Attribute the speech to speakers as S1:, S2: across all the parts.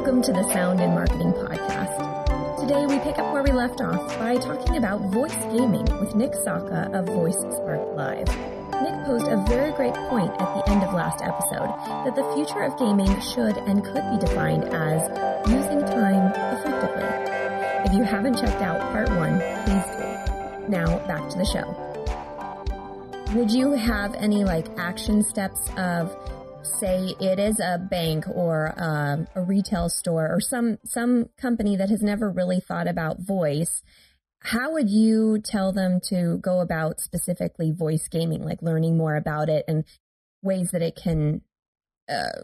S1: Welcome to the Sound in Marketing Podcast. Today we pick up where we left off by talking about voice gaming with Nick Sawka of VoiceFirst Live. Nick posed a very great point at the end of last episode that the future of gaming should and could be defined as using time effectively. If you haven't checked out part 1, please do. Now back to the show. Would you have any action steps of, say it is a bank or a retail store or some company that has never really thought about voice? How would you tell them to go about specifically voice gaming, like learning more about it and ways that it can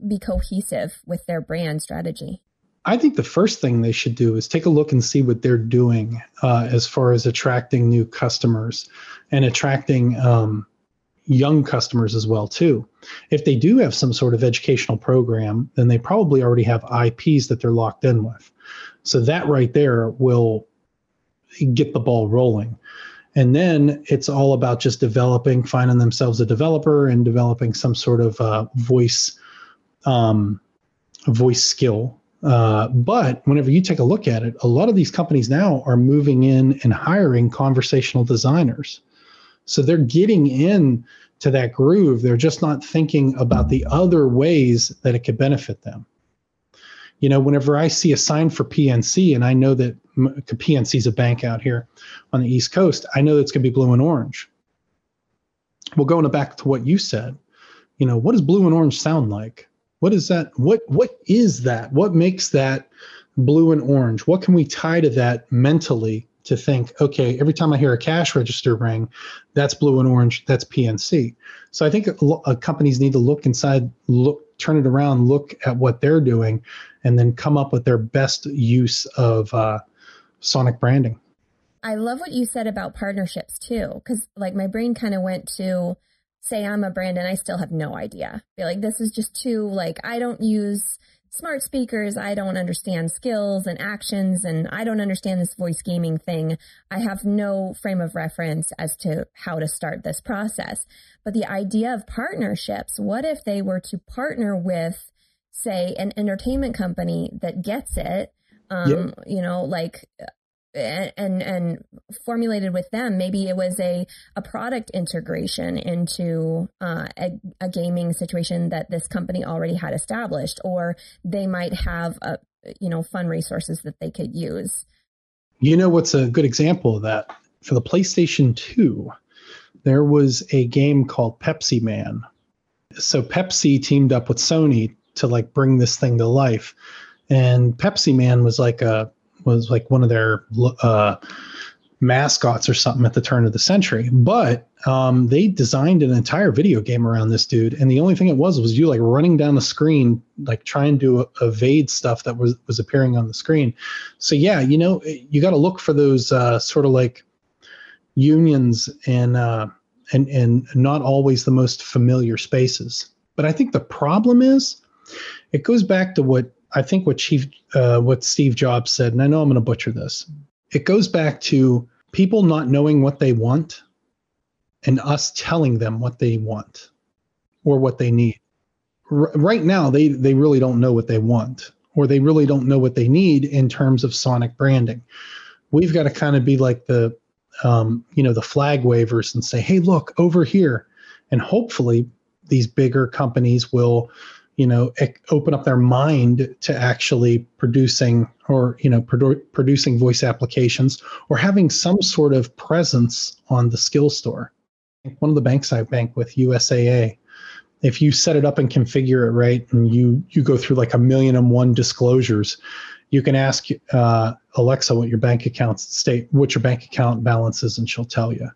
S1: be cohesive with their brand strategy?
S2: I think the first thing they should do is take a look and see what they're doing as far as attracting new customers and attracting young customers as well, too. If they do have some sort of educational program, then they probably already have IPs that they're locked in with. So that right there will get the ball rolling. And then it's all about just finding themselves a developer and developing some sort of voice skill. But whenever you take a look at it, a lot of these companies now are moving in and hiring conversational designers. So they're getting in to that groove. They're just not thinking about the other ways that it could benefit them. You know, whenever I see a sign for PNC, and I know that PNC is a bank out here on the East Coast, I know it's going to be blue and orange. Well, going back to what you said, you know, what does blue and orange sound like? What is that? What is that? What makes that blue and orange? What can we tie to that mentally to think, okay, every time I hear a cash register ring, that's blue and orange, that's PNC. So I think companies need to look inside, turn it around, look at what they're doing, and then come up with their best use of sonic branding.
S1: I love what you said about partnerships too, because my brain kind of went to, say I'm a brand and I still have no idea. Be like, this is just too, I don't use smart speakers. I don't understand skills and actions, and I don't understand this voice gaming thing. I have no frame of reference as to how to start this process. But the idea of partnerships, what if they were to partner with, say, an entertainment company that gets it, and formulated with them, maybe it was a product integration into a gaming situation that this company already had established, or they might have fun resources that they could use.
S2: You know what's a good example of that? For the PlayStation 2, there was a game called Pepsi Man. So Pepsi teamed up with Sony to bring this thing to life, and Pepsi Man was one of their mascots or something at the turn of the century. But they designed an entire video game around this dude. And the only thing it was you running down the screen, trying to evade stuff that was appearing on the screen. So yeah, you got to look for those sort of unions and not always the most familiar spaces. But I think the problem is it goes back to what Steve Jobs said, and I know I'm going to butcher this. It goes back to people not knowing what they want and us telling them what they want or what they need. Right now, they really don't know what they want, or they really don't know what they need in terms of sonic branding. We've got to kind of be like the flag wavers and say, hey, look over here. And hopefully these bigger companies will open up their mind to actually producing voice applications or having some sort of presence on the skill store. One of the banks I bank with, USAA, if you set it up and configure it right, and you go through 1,000,001 disclosures, you can ask Alexa what your bank account balance is, and she'll tell you.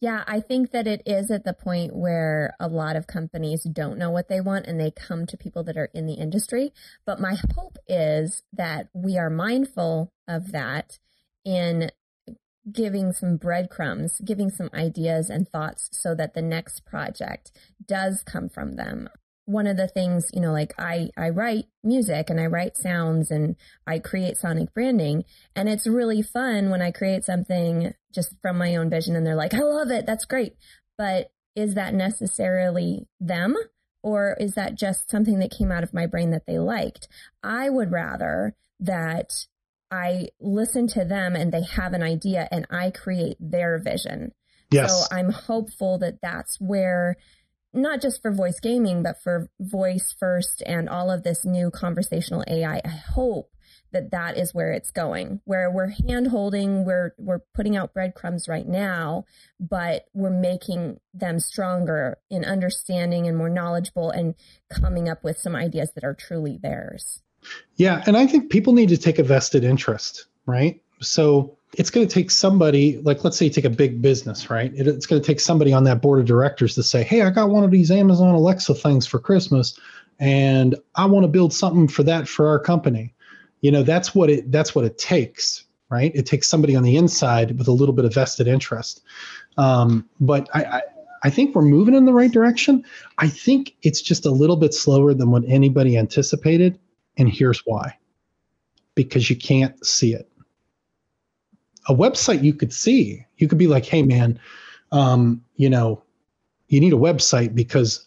S1: Yeah, I think that it is at the point where a lot of companies don't know what they want and they come to people that are in the industry. But my hope is that we are mindful of that in giving some breadcrumbs, giving some ideas and thoughts so that the next project does come from them. One of the things, I write music and I write sounds and I create sonic branding, and it's really fun when I create something just from my own vision and they're like, I love it, that's great. But is that necessarily them? Or is that just something that came out of my brain that they liked? I would rather that I listen to them and they have an idea and I create their vision.
S2: Yes.
S1: So I'm hopeful that that's where, not just for voice gaming, but for VoiceFirst and all of this new conversational AI, I hope that that is where it's going, where we're hand-holding, we're putting out breadcrumbs right now, but we're making them stronger in understanding and more knowledgeable and coming up with some ideas that are truly theirs.
S2: Yeah, and I think people need to take a vested interest, right? So it's going to take somebody, like let's say you take a big business, right? It's going to take somebody on that board of directors to say, hey, I got one of these Amazon Alexa things for Christmas, and I want to build something for that for our company. You know, that's what it takes, right? It takes somebody on the inside with a little bit of vested interest. But I think we're moving in the right direction. I think it's just a little bit slower than what anybody anticipated. And here's why. Because you can't see it. A website you could see. You could be like, hey, man, you know, you need a website because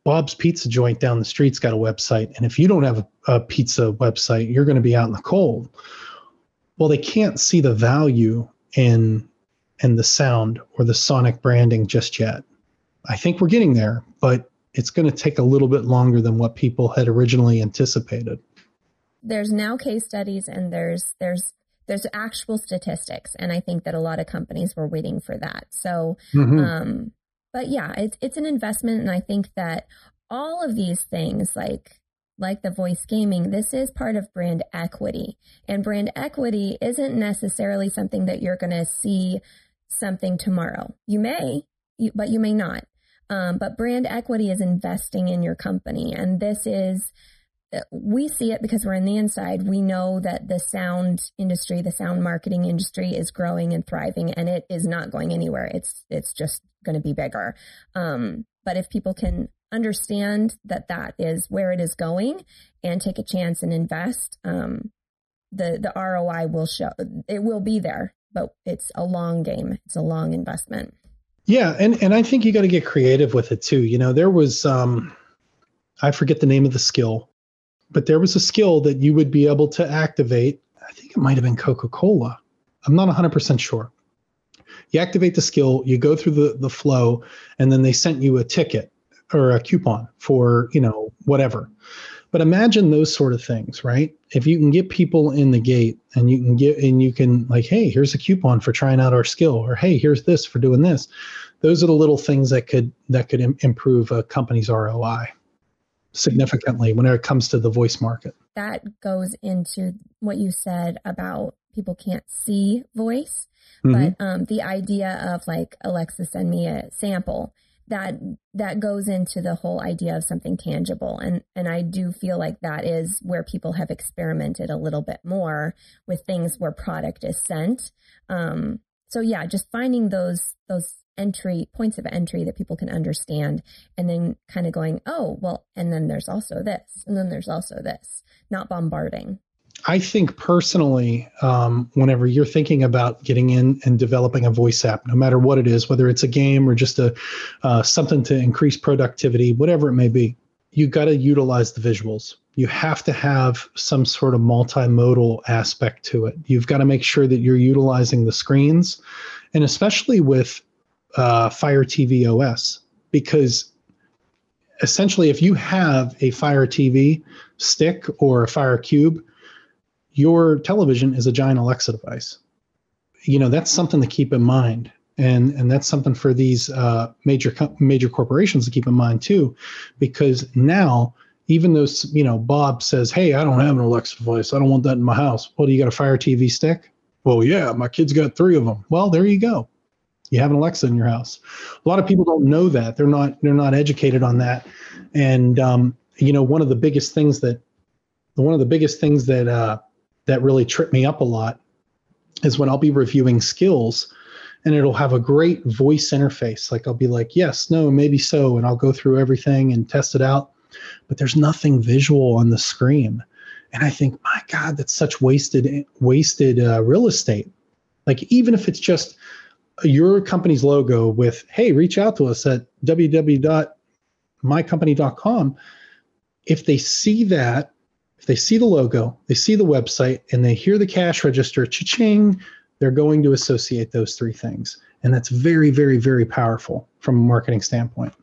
S2: Bob's Pizza Joint down the street's got a website. And if you don't have a pizza website, you're going to be out in the cold. Well, they can't see the value in the sound or the sonic branding just yet. I think we're getting there, but it's going to take a little bit longer than what people had originally anticipated.
S1: There's now case studies and there's actual statistics. And I think that a lot of companies were waiting for that. So, but yeah, it's an investment. And I think that all of these things, like the voice gaming, this is part of brand equity. And brand equity isn't necessarily something that you're going to see something tomorrow. You may, but you may not. But brand equity is investing in your company. And this is, we see it because we're on the inside. We know that the sound industry, the sound marketing industry is growing and thriving, and it is not going anywhere. It's just going to be bigger. But if people can understand that that is where it is going and take a chance and invest, the ROI will show. It will be there, but it's a long game. It's a long investment.
S2: Yeah, and I think you got to get creative with it too. You know, there was I forget the name of the skill, but there was a skill that you would be able to activate. I think it might have been Coca-Cola. I'm not 100% sure. You activate the skill, you go through the flow, and then they sent you a ticket or a coupon for, you know, whatever. But imagine those sort of things, right? If you can get people in the gate and you can like, hey, here's a coupon for trying out our skill, or hey, here's this for doing this. Those are the little things that could improve a company's ROI significantly when it comes to the voice market.
S1: That goes into what you said about people can't see voice, but the idea of like, Alexa, send me a sample, that goes into the whole idea of something tangible. And I do feel like that is where people have experimented a little bit more with things where product is sent. So yeah, just finding those points of entry that people can understand, and then kind of going, oh, well, and then there's also this, and then there's also this, not bombarding.
S2: I think personally, whenever you're thinking about getting in and developing a voice app, no matter what it is, whether it's a game or just something to increase productivity, whatever it may be, you got to utilize the visuals. You have to have some sort of multimodal aspect to it. You've got to make sure that you're utilizing the screens, and especially with Fire TV OS, because essentially if you have a Fire TV stick or a Fire Cube, your television is a giant Alexa device. You know, that's something to keep in mind. And that's something for these major corporations to keep in mind too, because now, even though, you know, Bob says, hey, I don't have an Alexa device, I don't want that in my house. Well, do you got a Fire TV stick? Well, yeah, my kid's got 3 of them. Well, there you go. You have an Alexa in your house. A lot of people don't know that. They're not educated on that. And you know, one of the biggest things that really trip me up a lot is when I'll be reviewing skills and it'll have a great voice interface. Like I'll be like, yes, no, maybe so. And I'll go through everything and test it out, but there's nothing visual on the screen. And I think, my God, that's such wasted real estate. Like, even if it's just your company's logo with, hey, reach out to us at www. mycompany.com, if they see that, if they see the logo, they see the website, and they hear the cash register, cha-ching, they're going to associate those three things. And that's very, very, very powerful from a marketing standpoint.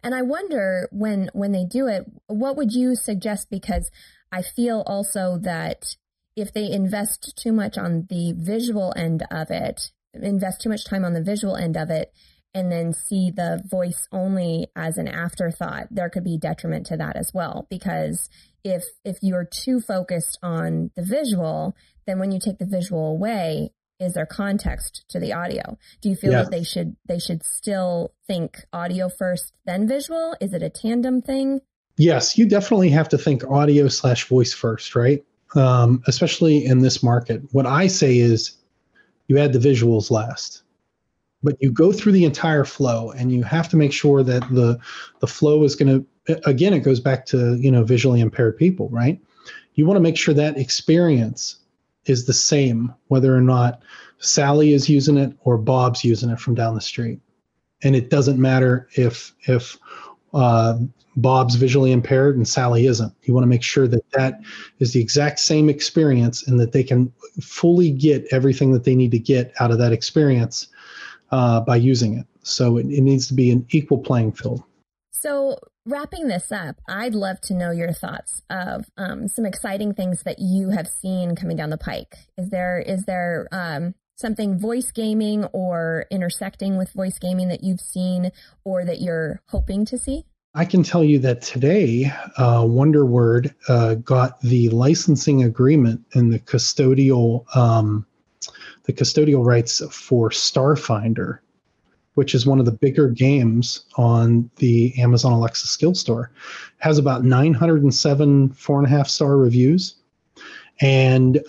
S1: And I wonder when they do it, what would you suggest? Because I feel also that if they invest too much on the visual end of it, invest too much time on the visual end of it, and then see the voice only as an afterthought, there could be detriment to that as well. Because if you're too focused on the visual, then when you take the visual away, is there context to the audio? Do you feel that they should still think audio first, then visual? Is it a tandem thing?
S2: Yes, you definitely have to think audio / voice first, right? Especially in this market. What I say is you add the visuals last, but you go through the entire flow, and you have to make sure that the flow is going to, again, it goes back to, visually impaired people, right? You want to make sure that experience is the same, whether or not Sally is using it or Bob's using it from down the street. And it doesn't matter if Bob's visually impaired and Sally isn't. You want to make sure that that is the exact same experience, and that they can fully get everything that they need to get out of that experience by using it. So it needs to be an equal playing field. So
S1: wrapping this up, I'd love to know your thoughts of some exciting things that you have seen coming down the pike. Is there something voice gaming or intersecting with voice gaming that you've seen or that you're hoping to see?
S2: I can tell you that today, Wonderword got the licensing agreement and the custodial rights for Starfinder, which is one of the bigger games on the Amazon Alexa skill store. It has about 907 4.5-star reviews, and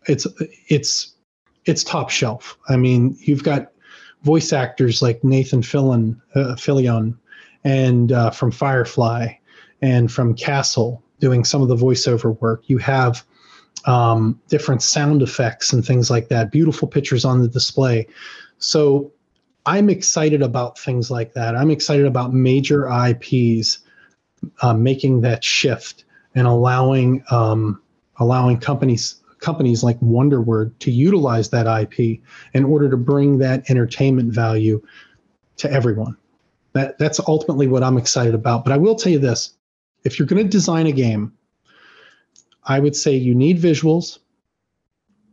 S2: it's top shelf. I mean, you've got voice actors like Nathan Fillion and from Firefly and from Castle doing some of the voiceover work. You have different sound effects and things like that, beautiful pictures on the display. So I'm excited about things like that. I'm excited about major IPs making that shift and allowing companies like Wonderword to utilize that IP in order to bring that entertainment value to everyone. That's ultimately what I'm excited about. But I will tell you this: if you're going to design a game, I would say you need visuals,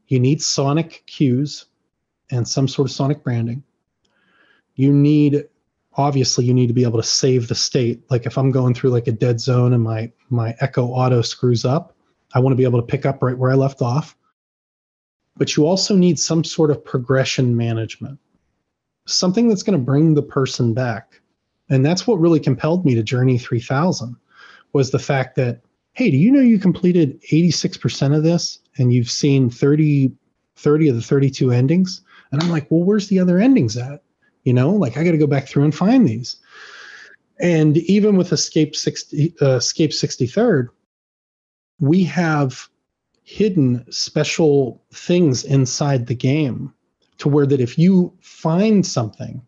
S2: you need sonic cues, and some sort of sonic branding. You need to be able to save the state. Like if I'm going through like a dead zone and my Echo Auto screws up, I want to be able to pick up right where I left off. But you also need some sort of progression management, something that's going to bring the person back. And that's what really compelled me to Journey 3000, was the fact that, hey, do you know you completed 86% of this and you've seen 30 of the 32 endings? And I'm like, well, where's the other endings at? Like I got to go back through and find these. And even with Escape 63rd, we have hidden special things inside the game to where that if you find something,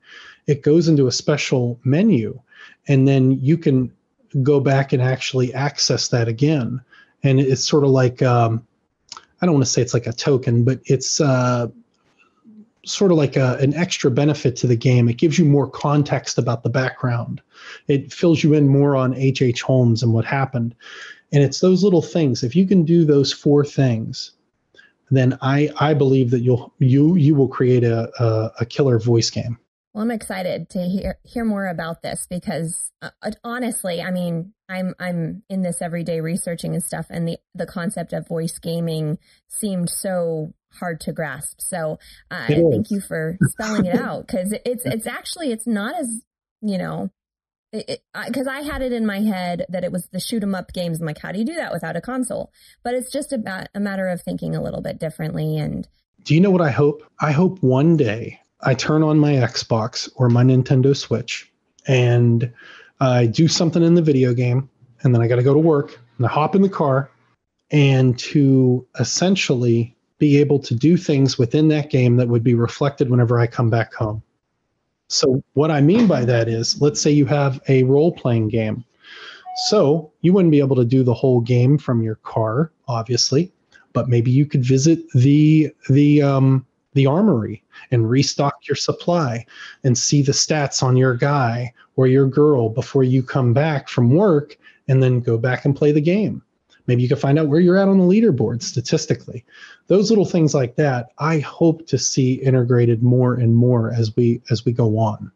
S2: it goes into a special menu, and then you can go back and actually access that again. And it's sort of like, I don't want to say it's like a token, but it's sort of like an extra benefit to the game. It gives you more context about the background. It fills you in more on H.H. Holmes and what happened. And it's those little things. If you can do those 4 things, then I believe that you will create a killer voice game.
S1: Well, I'm excited to hear more about this because honestly, I mean, I'm in this every day researching and stuff, and the concept of voice gaming seemed so hard to grasp. So thank you for spelling it out, because it's not as, because I had it in my head that it was the shoot 'em up games. I'm like, how do you do that without a console? But it's just about a matter of thinking a little bit differently. And
S2: do you know what I hope? I hope one day I turn on my Xbox or my Nintendo Switch and I do something in the video game, and then I got to go to work, and I hop in the car, and to essentially be able to do things within that game that would be reflected whenever I come back home. So what I mean by that is, let's say you have a role-playing game. So you wouldn't be able to do the whole game from your car, obviously, but maybe you could visit the armory and restock your supply and see the stats on your guy or your girl before you come back from work, and then go back and play the game. Maybe you can find out where you're at on the leaderboard statistically. Those little things like that, I hope to see integrated more and more as we go on.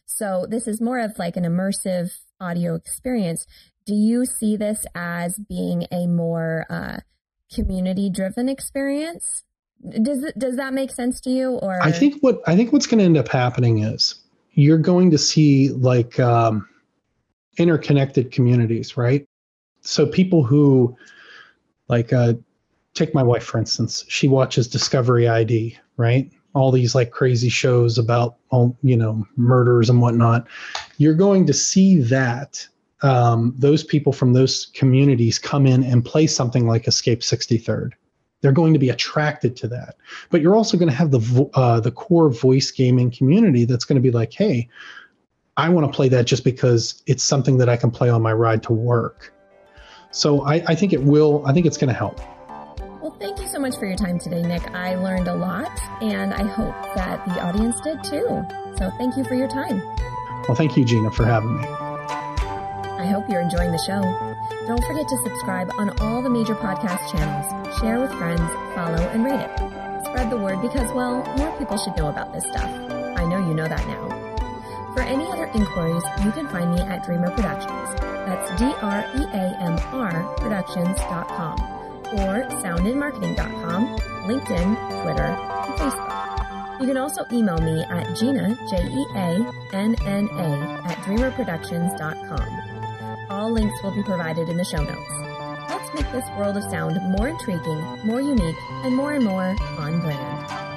S1: So this is more of like an immersive audio experience. Do you see this as being a more community-driven experience? Does that make sense to you? Or
S2: I think what's going to end up happening is you're going to see like interconnected communities, right? So people who like take my wife, for instance. She watches Discovery ID, right? All these like crazy shows about murders and whatnot. You're going to see that those people from those communities come in and play something like Escape 63rd. They're going to be attracted to that. But you're also going to have the core voice gaming community that's going to be like, hey, I want to play that just because it's something that I can play on my ride to work. So I think it's going to help.
S1: Well, thank you so much for your time today, Nick. I learned a lot, and I hope that the audience did too. So thank you for your time.
S2: Well, thank you, Jeanna, for having me.
S1: I hope you're enjoying the show. Don't forget to subscribe on all the major podcast channels. Share with friends, follow, and rate it. Spread the word because, well, more people should know about this stuff. I know you know that now. For any other inquiries, you can find me at Dreamr Productions. That's DREAMR Productions.com or soundinmarketing.com, LinkedIn, Twitter, and Facebook. You can also email me at Jeanna, JEANNA, at dreamrproductions.com. All links will be provided in the show notes. Let's make this world of sound more intriguing, more unique, and more on brand.